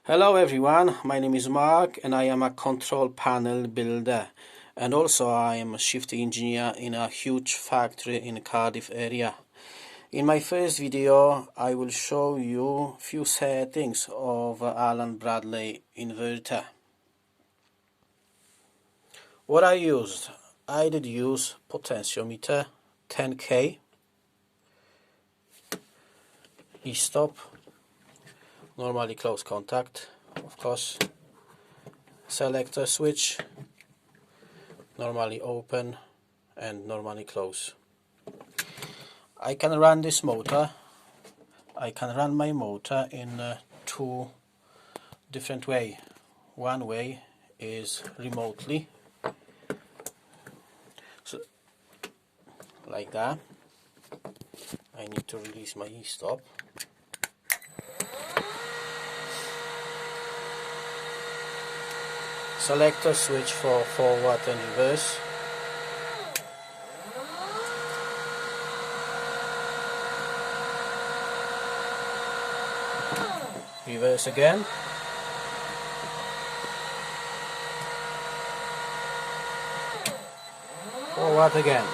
Hello everyone, my name is Mark and I am a control panel builder, and also I am a shift engineer in a huge factory in Cardiff area. In my first video I will show you few settings of Allen Bradley inverter. What I used? I did use potentiometer 10K, e-stop, normally close contact, of course, selector switch, normally open and normally close. I can run this motor. I can run my motor in two different ways. One way is remotely, so like that. I need to release my e-stop. Selector switch for forward and reverse. Reverse again. Forward again.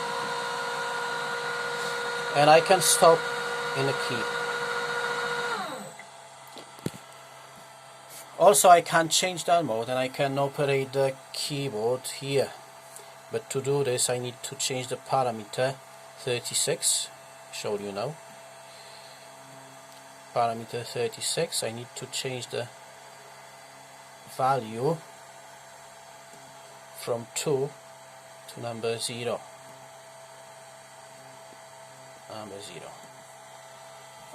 And I can stop in a key. Also I can change that mode and I can operate the keyboard here. But to do this I need to change the parameter 36, show you now. Parameter 36, I need to change the value from 2 to number 0. Number 0.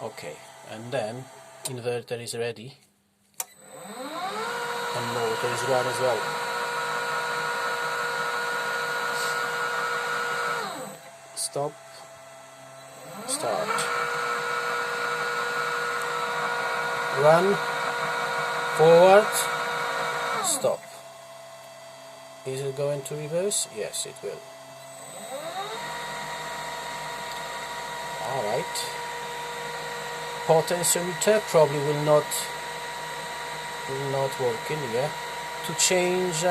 Okay, and then inverter is ready. And motor is run as well. Stop, start, run, forward, stop. Is it going to reverse? Yes, it will. Alright. Potentiometer probably will not work in here. To change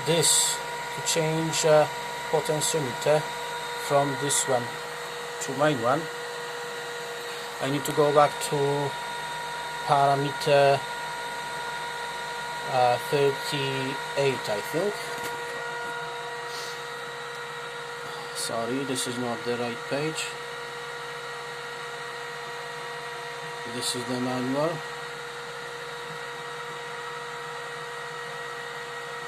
this, to change potentiometer from this one to mine one, I need to go back to parameter 38, I think. Sorry, this is not the right page. This is the manual.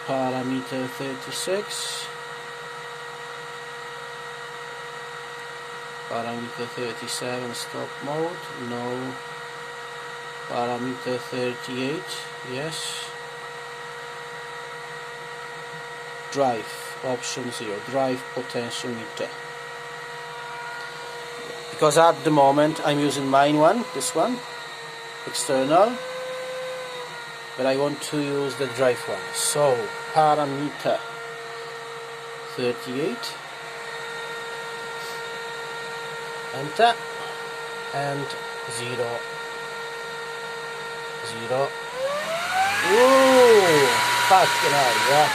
Parameter 36. Parameter 37, stop mode, no. Parameter 38, yes. Drive, option 0, drive potentiometer. Because at the moment I'm using mine one, this one, external, but I want to use the drive one. So, parameter 38. Enter and 0. Ooh, fucking hell, yeah.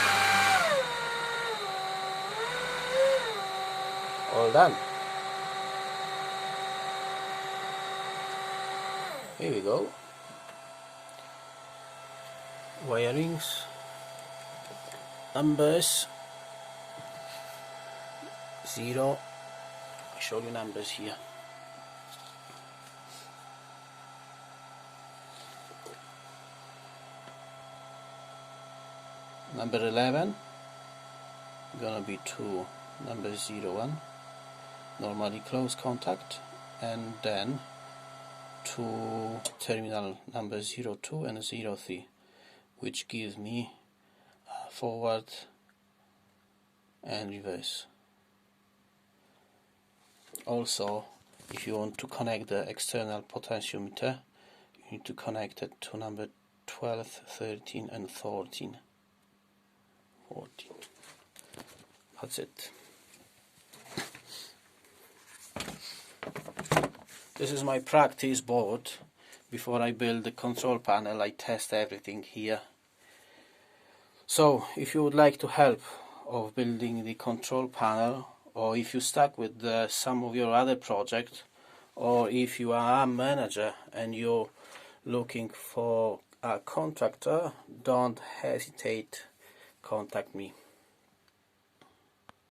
All done. Here we go. Wirings, numbers 0. I show you numbers here. Number 11 gonna be 2, number 01, normally close contact, and then to terminal number 02 and 03, which gives me forward and reverse. Also, if you want to connect the external potentiometer, you need to connect it to number 12, 13 and 14. That's it. This is my practice board Before I build the control panel, I test everything here. So if you would like to help of building the control panel, or if you're stuck with some of your other projects, or if you are a manager and you're looking for a contractor, don't hesitate, contact me.